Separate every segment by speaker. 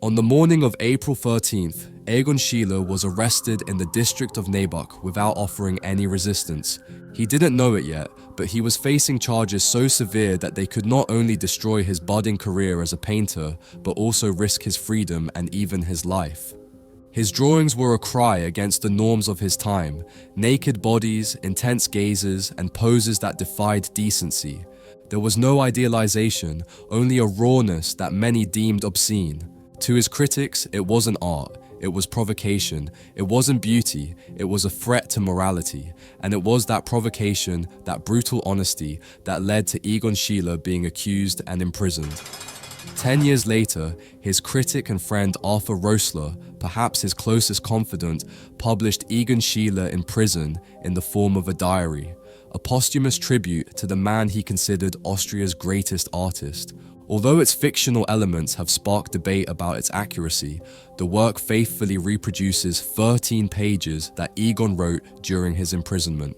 Speaker 1: On the morning of April 13th, Egon Schiele was arrested in the district of Nabuck without offering any resistance. He didn't know it yet, but he was facing charges so severe that they could not only destroy his budding career as a painter, but also risk his freedom and even his life. His drawings were a cry against the norms of his time: naked bodies, intense gazes, and poses that defied decency. There was no idealization, only a rawness that many deemed obscene. To his critics, it wasn't art, it was provocation. It wasn't beauty, it was a threat to morality. And it was that provocation, that brutal honesty, that led to Egon Schiele being accused and imprisoned. 10 years later, his critic and friend Arthur Roessler, perhaps his closest confidant, published Egon Schiele in prison in the form of a diary, a posthumous tribute to the man he considered Austria's greatest artist. Although its fictional elements have sparked debate about its accuracy, the work faithfully reproduces 13 pages that Egon wrote during his imprisonment.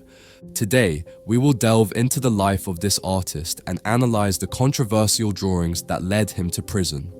Speaker 1: Today, we will delve into the life of this artist and analyze the controversial drawings that led him to prison.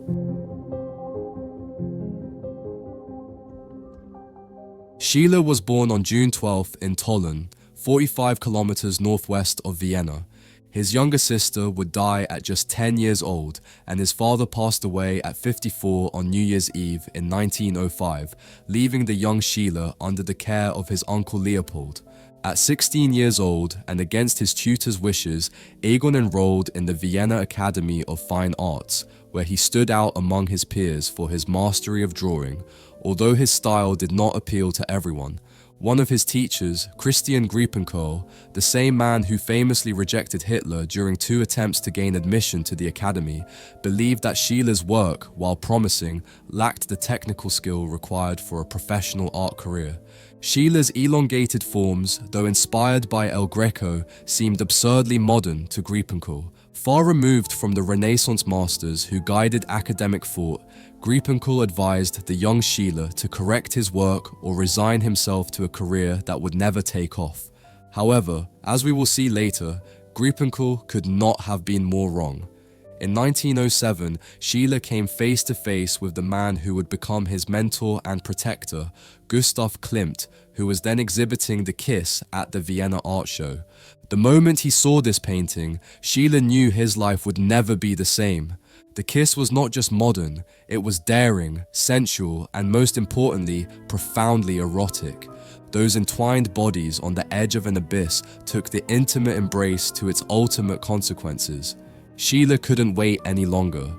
Speaker 1: Schiele was born on June 12th in Tollen, 45 kilometers northwest of Vienna. His younger sister would die at just 10 years old, and his father passed away at 54 on New Year's Eve in 1905, leaving the young Schiele under the care of his uncle Leopold. At 16 years old, and against his tutor's wishes, Egon enrolled in the Vienna Academy of Fine Arts, where he stood out among his peers for his mastery of drawing, although his style did not appeal to everyone. One of his teachers, Christian Griepenkohl, the same man who famously rejected Hitler during 2 attempts to gain admission to the academy, believed that Schiele's work, while promising, lacked the technical skill required for a professional art career. Schiele's elongated forms, though inspired by El Greco, seemed absurdly modern to Griepenkohl. Far removed from the Renaissance masters who guided academic thought, Griepenkohl advised the young Schiele to correct his work or resign himself to a career that would never take off. However, as we will see later, Griepenkohl could not have been more wrong. In 1907, Schiele came face to face with the man who would become his mentor and protector, Gustav Klimt, who was then exhibiting The Kiss at the Vienna Art Show. The moment he saw this painting, Schiele knew his life would never be the same. The Kiss was not just modern, it was daring, sensual, and most importantly, profoundly erotic. Those entwined bodies on the edge of an abyss took the intimate embrace to its ultimate consequences. Schiele couldn't wait any longer.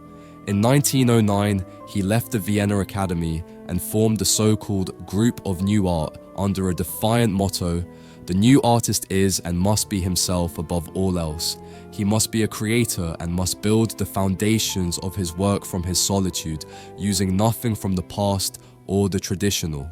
Speaker 1: In 1909, he left the Vienna Academy and formed the so-called Group of New Art under a defiant motto: the new artist is and must be himself above all else. He must be a creator and must build the foundations of his work from his solitude, using nothing from the past or the traditional.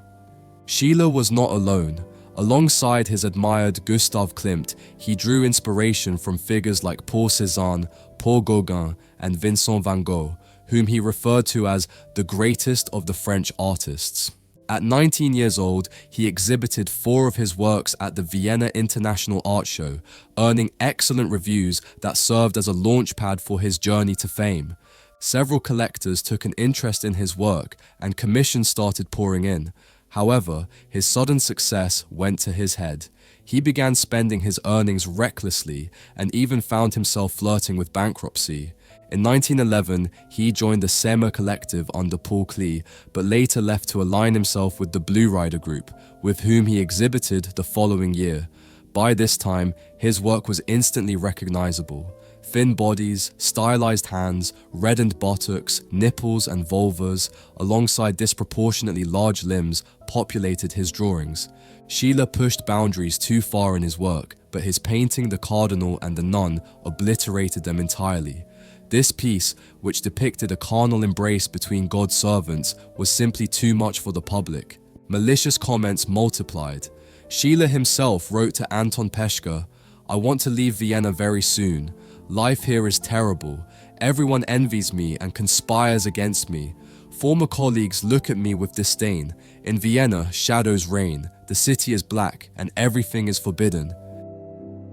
Speaker 1: Schiele was not alone. Alongside his admired Gustav Klimt, he drew inspiration from figures like Paul Cézanne, Paul Gauguin, and Vincent van Gogh, whom he referred to as the greatest of the French artists. At 19 years old, he exhibited 4 of his works at the Vienna International Art Show, earning excellent reviews that served as a launchpad for his journey to fame. Several collectors took an interest in his work, and commissions started pouring in. However, his sudden success went to his head. He began spending his earnings recklessly and even found himself flirting with bankruptcy. In 1911, he joined the Sema collective under Paul Klee, but later left to align himself with the Blue Rider group, with whom he exhibited the following year. By this time, his work was instantly recognizable. Thin bodies, stylized hands, reddened buttocks, nipples and vulvas, alongside disproportionately large limbs, populated his drawings. Schiele pushed boundaries too far in his work, but his painting The Cardinal and the Nun obliterated them entirely. This piece, which depicted a carnal embrace between God's servants, was simply too much for the public. Malicious comments multiplied. Schiele himself wrote to Anton Peschke, "I want to leave Vienna very soon. Life here is terrible. Everyone envies me and conspires against me. Former colleagues look at me with disdain. In Vienna, shadows reign. The city is black and everything is forbidden."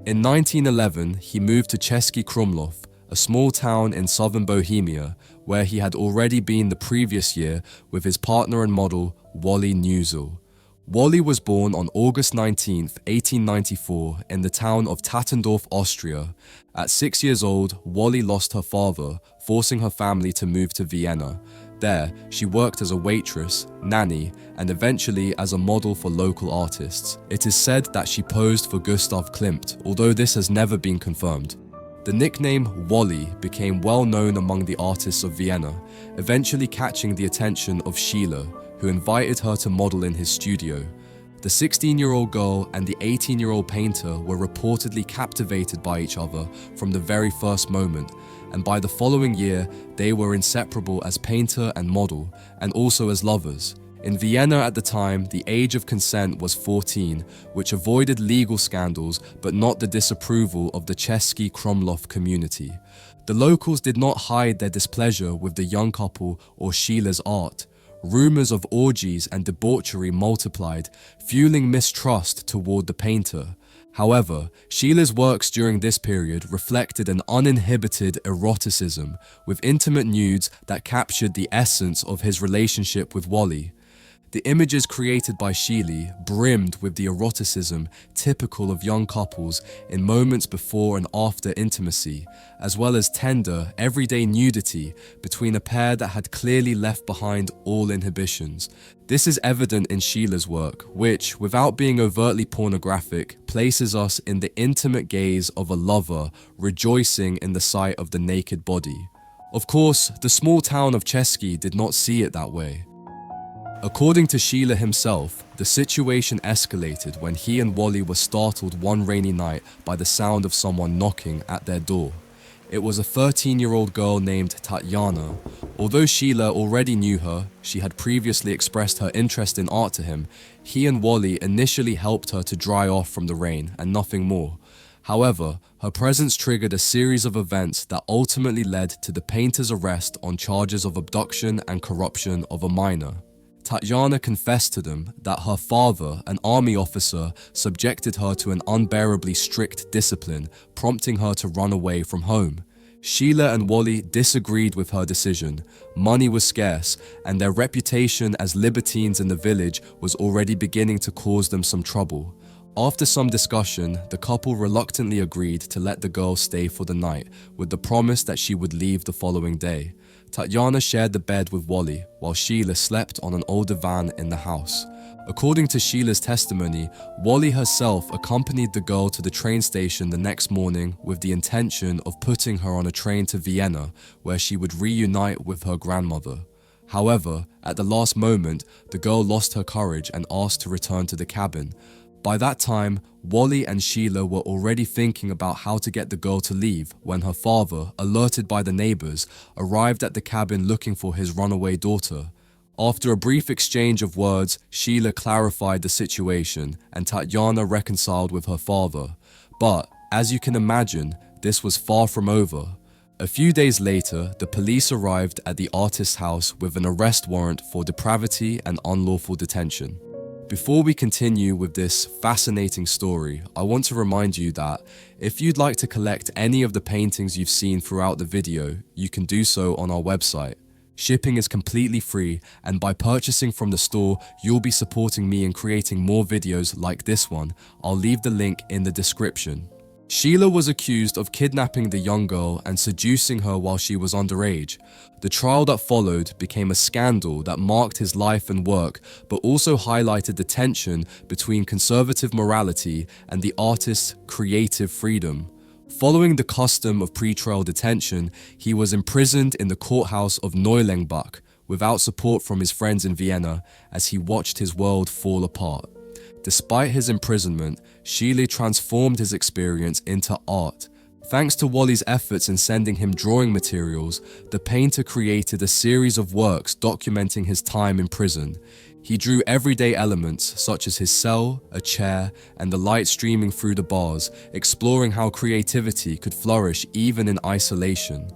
Speaker 1: In 1911, he moved to Český Krumlov, a small town in southern Bohemia, where he had already been the previous year with his partner and model, Wally. Wally was born on August 19, 1894, in the town of Tattendorf, Austria. At 6 years old, Wally lost her father, forcing her family to move to Vienna. There, she worked as a waitress, nanny, and eventually as a model for local artists. It is said that she posed for Gustav Klimt, although this has never been confirmed. The nickname Wally became well known among the artists of Vienna, eventually catching the attention of Schiele, who invited her to model in his studio. The 16-year-old girl and the 18-year-old painter were reportedly captivated by each other from the very first moment, and by the following year, they were inseparable as painter and model, and also as lovers. In Vienna at the time, the age of consent was 14, which avoided legal scandals but not the disapproval of the Český Krumlov community. The locals did not hide their displeasure with the young couple or Schiele's art. Rumors of orgies and debauchery multiplied, fueling mistrust toward the painter. However, Schiele's works during this period reflected an uninhibited eroticism, with intimate nudes that captured the essence of his relationship with Wally. The images created by Schiele brimmed with the eroticism typical of young couples in moments before and after intimacy, as well as tender, everyday nudity between a pair that had clearly left behind all inhibitions. This is evident in Schiele's work, which, without being overtly pornographic, places us in the intimate gaze of a lover rejoicing in the sight of the naked body. Of course, the small town of Český did not see it that way. According to Schiele himself, the situation escalated when he and Wally were startled one rainy night by the sound of someone knocking at their door. It was a 13-year-old girl named Tatiana. Although Schiele already knew her, she had previously expressed her interest in art to him, he and Wally initially helped her to dry off from the rain and nothing more. However, her presence triggered a series of events that ultimately led to the painter's arrest on charges of abduction and corruption of a minor. Tatiana confessed to them that her father, an army officer, subjected her to an unbearably strict discipline, prompting her to run away from home. Schiele and Wally disagreed with her decision. Money was scarce, and their reputation as libertines in the village was already beginning to cause them some trouble. After some discussion, the couple reluctantly agreed to let the girl stay for the night, with the promise that she would leave the following day. Tatiana shared the bed with Wally, while Schiele slept on an old divan in the house. According to Schiele's testimony, Wally herself accompanied the girl to the train station the next morning with the intention of putting her on a train to Vienna, where she would reunite with her grandmother. However, at the last moment, the girl lost her courage and asked to return to the cabin. By that time, Wally and Schiele were already thinking about how to get the girl to leave when her father, alerted by the neighbors, arrived at the cabin looking for his runaway daughter. After a brief exchange of words, Schiele clarified the situation and Tatiana reconciled with her father. But, as you can imagine, this was far from over. A few days later, the police arrived at the artist's house with an arrest warrant for depravity and unlawful detention. Before we continue with this fascinating story, I want to remind you that if you'd like to collect any of the paintings you've seen throughout the video, you can do so on our website. Shipping is completely free, and by purchasing from the store, you'll be supporting me in creating more videos like this one. I'll leave the link in the description. Schiele was accused of kidnapping the young girl and seducing her while she was underage. The trial that followed became a scandal that marked his life and work, but also highlighted the tension between conservative morality and the artist's creative freedom. Following the custom of pretrial detention, he was imprisoned in the courthouse of Neulengbach without support from his friends in Vienna as he watched his world fall apart. Despite his imprisonment, Schiele transformed his experience into art. Thanks to Wally's efforts in sending him drawing materials, the painter created a series of works documenting his time in prison. He drew everyday elements such as his cell, a chair, and the light streaming through the bars, exploring how creativity could flourish even in isolation.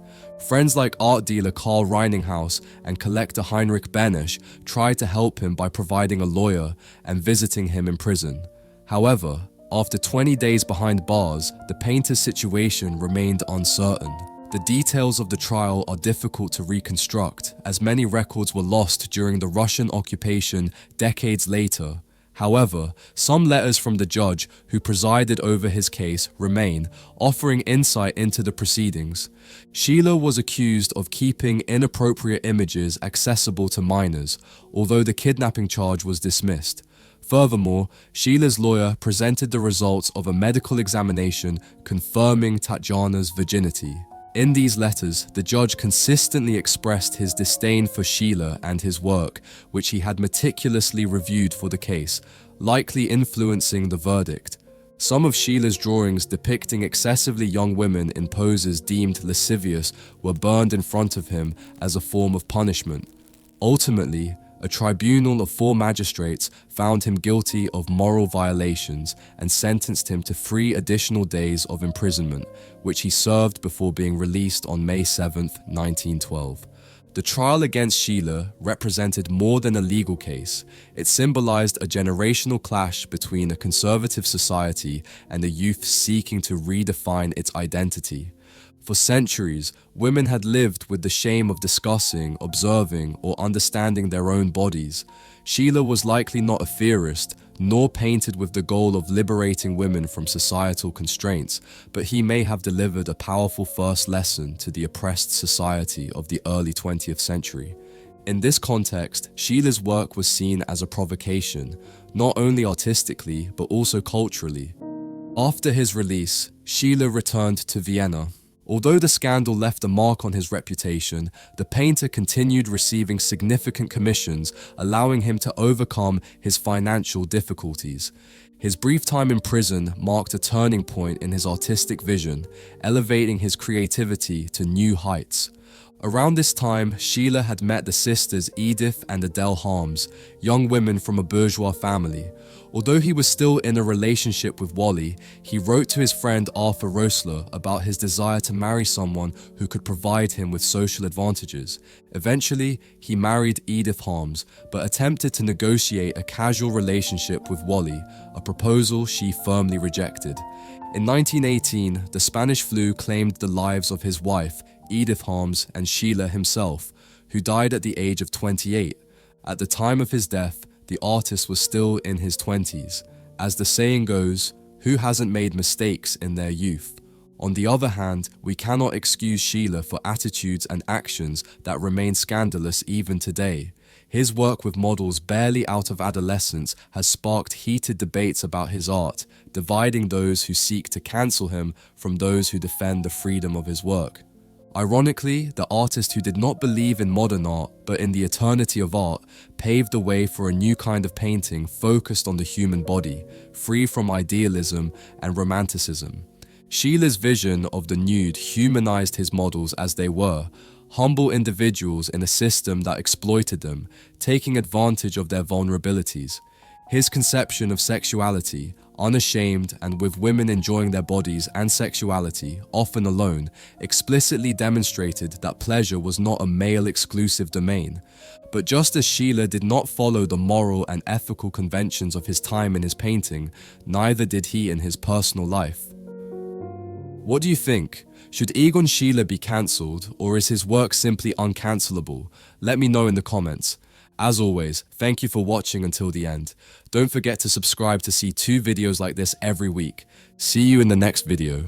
Speaker 1: Friends like art dealer Karl Reininghaus and collector Heinrich Benesch tried to help him by providing a lawyer and visiting him in prison. However, after 20 days behind bars, the painter's situation remained uncertain. The details of the trial are difficult to reconstruct, as many records were lost during the Russian occupation decades later. However, some letters from the judge who presided over his case remain, offering insight into the proceedings. Schiele was accused of keeping inappropriate images accessible to minors, although the kidnapping charge was dismissed. Furthermore, Schiele's lawyer presented the results of a medical examination confirming Tatjana's virginity. In these letters, the judge consistently expressed his disdain for Schiele and his work, which he had meticulously reviewed for the case, likely influencing the verdict. Some of Schiele's drawings depicting excessively young women in poses deemed lascivious were burned in front of him as a form of punishment. Ultimately, a tribunal of 4 magistrates found him guilty of moral violations and sentenced him to 3 additional days of imprisonment, which he served before being released on May 7, 1912. The trial against Schiele represented more than a legal case. It symbolized a generational clash between a conservative society and a youth seeking to redefine its identity. For centuries, women had lived with the shame of discussing, observing, or understanding their own bodies. Schiele was likely not a theorist, nor painted with the goal of liberating women from societal constraints, but he may have delivered a powerful first lesson to the oppressed society of the early 20th century. In this context, Schiele's work was seen as a provocation, not only artistically, but also culturally. After his release, Schiele returned to Vienna. Although the scandal left a mark on his reputation, the painter continued receiving significant commissions, allowing him to overcome his financial difficulties. His brief time in prison marked a turning point in his artistic vision, elevating his creativity to new heights. Around this time, Schiele had met the sisters Edith and Adele Harms, young women from a bourgeois family. Although he was still in a relationship with Wally, he wrote to his friend Arthur Roessler about his desire to marry someone who could provide him with social advantages. Eventually, he married Edith Harms, but attempted to negotiate a casual relationship with Wally, a proposal she firmly rejected. In 1918, the Spanish flu claimed the lives of his wife, Edith Harms, and Schiele himself, who died at the age of 28. At the time of his death, the artist was still in his 20s. As the saying goes, who hasn't made mistakes in their youth? On the other hand, we cannot excuse Schiele for attitudes and actions that remain scandalous even today. His work with models barely out of adolescence has sparked heated debates about his art, dividing those who seek to cancel him from those who defend the freedom of his work. Ironically, the artist who did not believe in modern art, but in the eternity of art, paved the way for a new kind of painting focused on the human body, free from idealism and romanticism. Schiele's vision of the nude humanized his models as they were, humble individuals in a system that exploited them, taking advantage of their vulnerabilities. His conception of sexuality, unashamed and with women enjoying their bodies and sexuality, often alone, explicitly demonstrated that pleasure was not a male-exclusive domain. But just as Schiele did not follow the moral and ethical conventions of his time in his painting, neither did he in his personal life. What do you think? Should Egon Schiele be cancelled, or is his work simply uncancelable? Let me know in the comments. As always, thank you for watching until the end. Don't forget to subscribe to see 2 videos like this every week. See you in the next video.